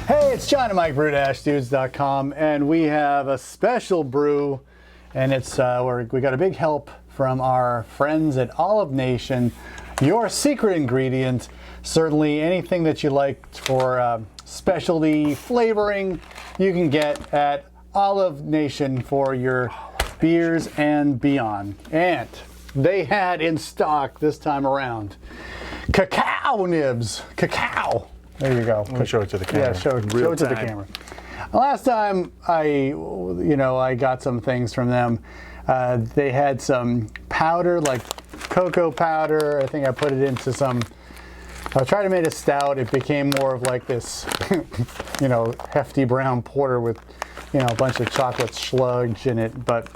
Hey, it's John and Mike, brew-dudes.com, and we have a special brew, and it's we got a big help from our friends at OliveNation. Your secret ingredient, certainly anything that you like for specialty flavoring, you can get at OliveNation for your beers and beyond. And they had in stock this time around Cacao Nibs. Cacao. There you go. Let me show it to the camera. Yeah, show it to the camera. Last time I got some things from them. They had some powder, like cocoa powder. I think I put it into some. I tried to make a stout. It became more of like this, hefty brown porter with, a bunch of chocolate sludge in it. But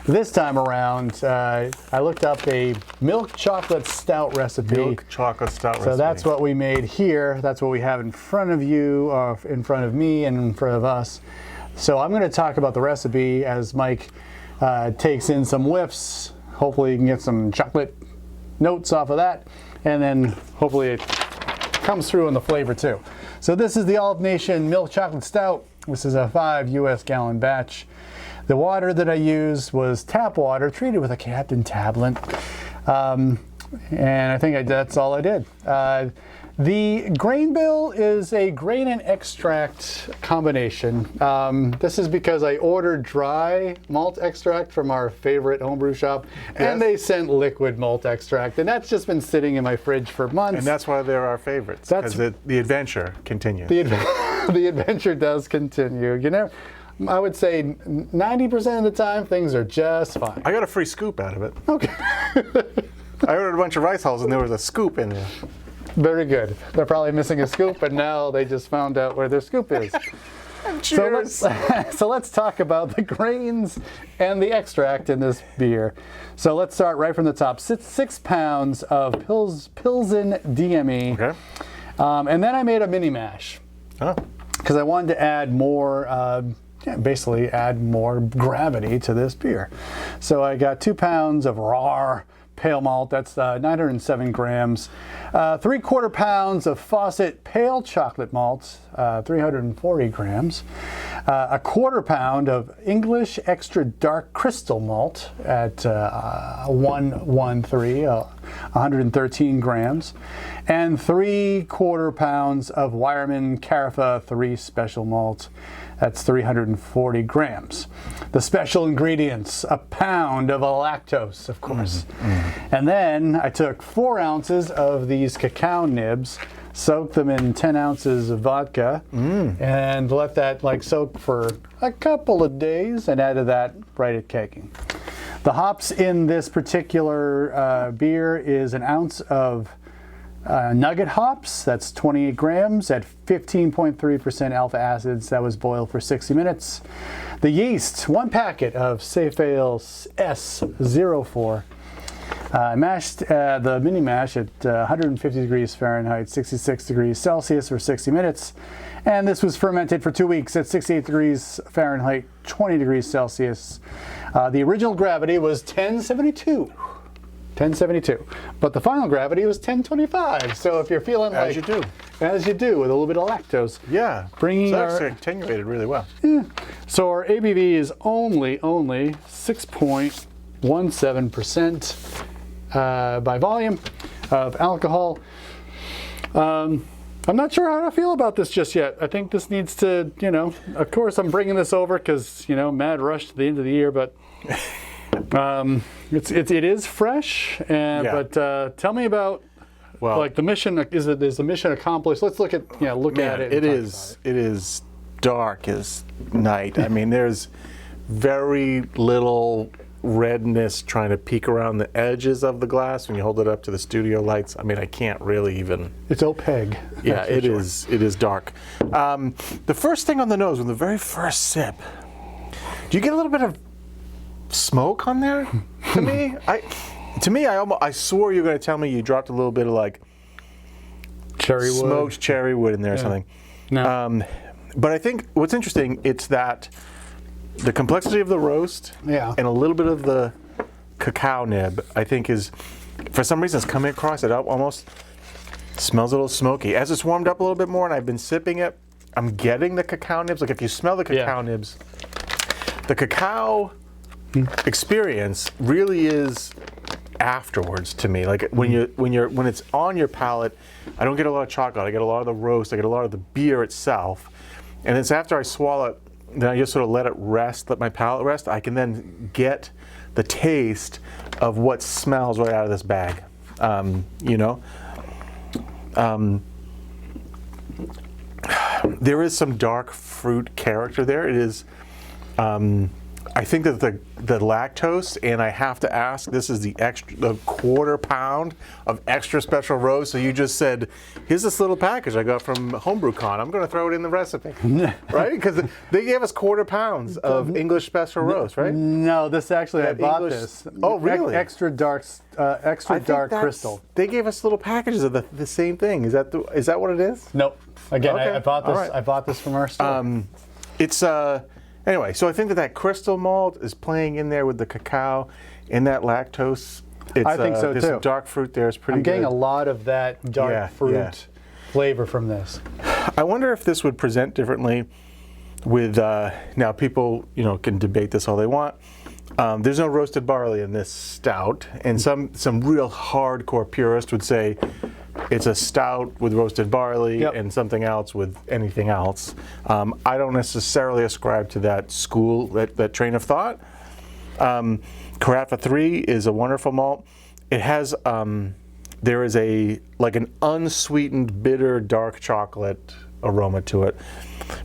this time around, I looked up a milk chocolate stout recipe. Milk chocolate stout recipe. So that's what we made here. That's what we have in front of you, in front of me, and in front of us. So I'm going to talk about the recipe as Mike takes in some whiffs. Hopefully you can get some chocolate notes off of that. And then hopefully it comes through in the flavor too. So this is the OliveNation Milk Chocolate Stout. This is a 5 US gallon batch. The water that I used was tap water treated with a Campden Tablet. And I think that's all I did. The grain bill is a grain and extract combination. This is because I ordered dry malt extract from our favorite homebrew shop, and they sent liquid malt extract, and that's just been sitting in my fridge for months. And that's why they're our favorites, because the adventure continues. The adventure does continue. I would say 90% of the time, things are just fine. I got a free scoop out of it. Okay. I ordered a bunch of rice hulls, and there was a scoop in there. Very good. They're probably missing a scoop, but now they just found out where their scoop is. Cheers. So let's talk about the grains and the extract in this beer. So let's start right from the top. 6 pounds of Pilsen DME. Okay. And then I made a mini mash. Oh. Because I wanted to add more, basically add more gravity to this beer. So I got 2 pounds of raw pale malt, that's 907 grams. 3/4 pounds of Fawcett pale chocolate malt, 340 grams. 1/4 pound of English extra dark crystal malt at 113 grams. And 3/4 pounds of Wireman Carafa 3 special malt. That's 340 grams. The special ingredients, a pound of lactose, of course. And then I took 4 ounces of these cacao nibs, soaked them in 10 ounces of vodka, and let that soak for a couple of days, and added that right at kegging. The hops in this particular beer is an ounce of nugget hops, that's 28 grams at 15.3% alpha acids. That was boiled for 60 minutes. The yeast, 1 packet of Safe Ale S04. Mashed the mini mash at 150 degrees Fahrenheit, 66 degrees Celsius for 60 minutes. And this was fermented for 2 weeks at 68 degrees Fahrenheit, 20 degrees Celsius. The original gravity was 1072. 1072, but the final gravity was 1025. So if you're feeling as you do with a little bit of lactose, bringing so actually attenuated really well. Yeah. So our ABV is only 6.17% by volume of alcohol. I'm not sure how to feel about this just yet. I think this needs to, of course I'm bringing this over because mad rush to the end of the year, but. It is fresh, but tell me about the mission. Is the mission accomplished? Let's look at at it. It is dark as night. I mean, there's very little redness trying to peek around the edges of the glass when you hold it up to the studio lights. I mean, I can't really even. It's opaque. Yeah, it is. It is dark. The first thing on the nose, when the very first sip, do you get a little bit of smoke on there? To me, I swore you were going to tell me you dropped a little bit of cherry wood, smoked cherry wood in there or something. No. But I think what's interesting, it's that the complexity of the roast and a little bit of the cacao nib, I think is, for some reason, it's coming across. It almost smells a little smoky. As it's warmed up a little bit more and I've been sipping it, I'm getting the cacao nibs. Like if you smell the cacao nibs, the cacao experience really is afterwards to me. Like when it's on your palate, I don't get a lot of chocolate. I get a lot of the roast. I get a lot of the beer itself, and it's after I swallow it, then I just sort of let it rest, let my palate rest. I can then get the taste of what smells right out of this bag. There is some dark fruit character there. It is, I think that the lactose, and I have to ask, this is the quarter pound of extra special roast. So you just said, here's this little package I got from HomebrewCon. I'm going to throw it in the recipe, right? Because they gave us quarter pounds of English special roast, right? No, this actually, I bought this. Oh, really? Extra dark crystal. They gave us little packages of the same thing. Is that what it is? Nope. Again, Okay. I bought this. All right. I bought this from our store. It's anyway. So I think that crystal malt is playing in there with the cacao and that lactose. I think so there's too. some dark fruit there. It's pretty. I'm getting good. a lot of that dark fruit flavor from this. I wonder if this would present differently with now people can debate this all they want. There's no roasted barley in this stout, and some real hardcore purist would say it's a stout with roasted barley and something else with anything else. I don't necessarily ascribe to that school, that train of thought. Carafa 3 is a wonderful malt. It has there is an unsweetened bitter dark chocolate aroma to it,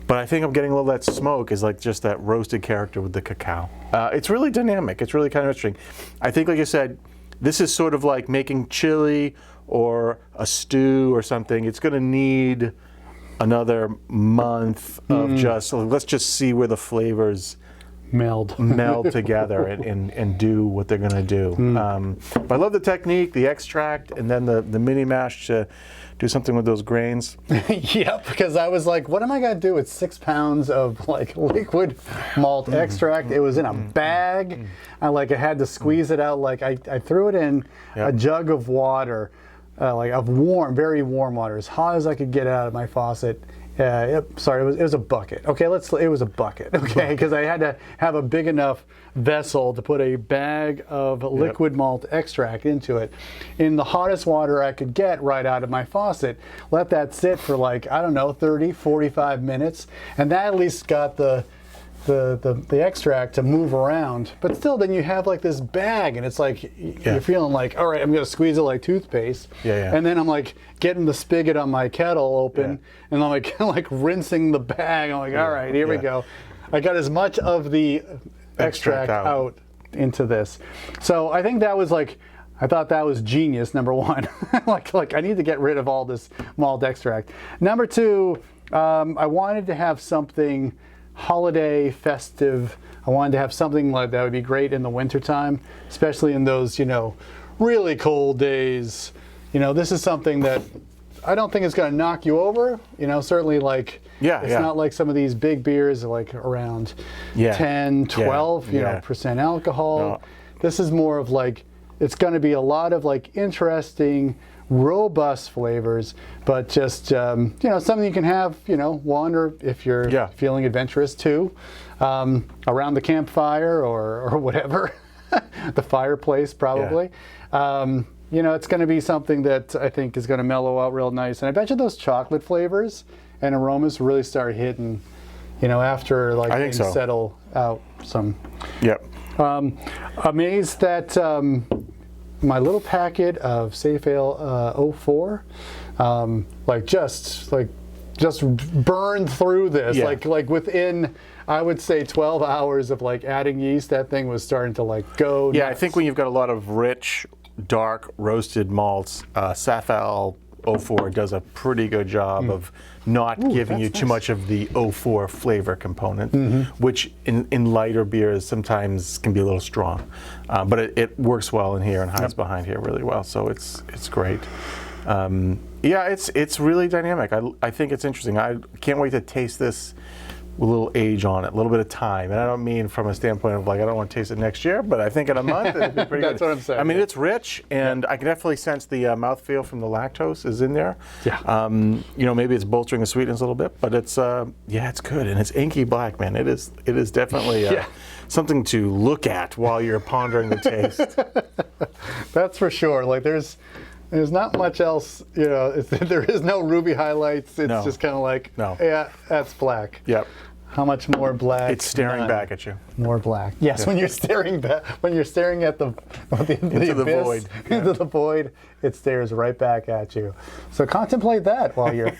but I think I'm getting a little of that smoke is like just that roasted character with the cacao. It's really dynamic. It's really kind of interesting. I think, like you said, this is sort of like making chili or a stew or something. It's going to need another month of let's just see where the flavors meld together and do what they're going to do. But I love the technique, the extract, and then the mini mash to do something with those grains. Yep, because I was like, what am I going to do with 6 pounds of liquid malt extract? It was in a bag. I had to squeeze it out. I threw it in a jug of water, of warm, very warm water, as hot as I could get out of my faucet. Sorry, it was a bucket. Okay, it was a bucket. Okay, because I had to have a big enough vessel to put a bag of liquid malt extract into it in the hottest water I could get right out of my faucet. Let that sit for 30, 45 minutes, and that at least got the extract to move around. But still, then you have this bag, and it's you're feeling all right, I'm going to squeeze it like toothpaste. And then I'm getting the spigot on my kettle open, and I'm rinsing the bag. I'm all right, here we go. I got as much of the extract out into this. So I think that was I thought that was genius, number one. I need to get rid of all this malt extract. Number two, I wanted to have something holiday festive. I wanted to have something that would be great in the wintertime, especially in those, really cold days. This is something that I don't think is going to knock you over. Certainly it's not like some of these big beers are around 10, 12, percent alcohol. No. This is more of it's going to be a lot of interesting, robust flavors, but just something you can have one, or if you're feeling adventurous, two, around the campfire or whatever, the fireplace probably. It's going to be something that I think is going to mellow out real nice, and I bet you those chocolate flavors and aromas really start hitting after things settle out some. Amazed that my little packet of Safe Ale 04, just burned through this. Within, I would say, 12 hours of adding yeast, that thing was starting to go nuts. I think when you've got a lot of rich, dark roasted malts, Saf Ale 04 does a pretty good job of not giving you too much of the 04 flavor component, which in lighter beers sometimes can be a little strong. But it works well in here and hides behind here really well, so it's great. It's really dynamic. I think it's interesting. I can't wait to taste this with a little age on it, a little bit of time. And I don't mean from a standpoint of like, I don't want to taste it next year, but I think in a month it'll be pretty That's good. what I'm saying. I mean, it's rich, and I can definitely sense the mouthfeel from the lactose is in there. Yeah. You know, maybe it's bolstering the sweetness a little bit, but it's, yeah, it's good. And it's inky black, man. It is definitely something to look at while you're pondering the taste. That's for sure. Like there's not much else, you know, there is no ruby highlights. It's just kind of like, yeah, that's black. Yep. How much more black? It's staring back at you. More black. Yes, when you're staring back, when you're staring at the Into the abyss, void. into the void, it stares right back at you. So contemplate that while you're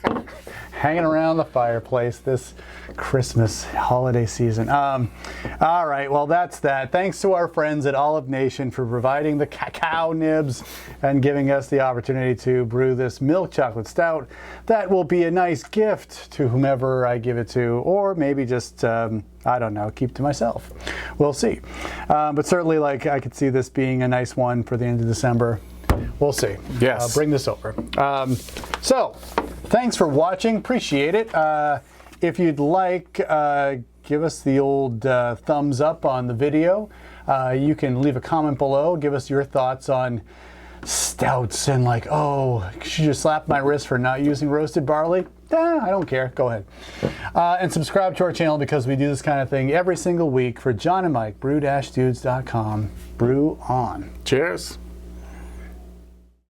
hanging around the fireplace this Christmas holiday season. All right, well that's that. Thanks to our friends at OliveNation for providing the cacao nibs and giving us the opportunity to brew this milk chocolate stout. That will be a nice gift to whomever I give it to, or maybe just I don't know, keep to myself. We'll see. But certainly, like, I could see this being a nice one for the end of December. We'll see. Yes. I'll bring this over. So, thanks for watching. Appreciate it. If you'd like, give us the old thumbs up on the video. You can leave a comment below. Give us your thoughts on stouts and like, oh, should you slap my wrist for not using roasted barley? I don't care. Go ahead. And subscribe to our channel because we do this kind of thing every single week. For John and Mike, brew-dudes.com. Brew on. Cheers.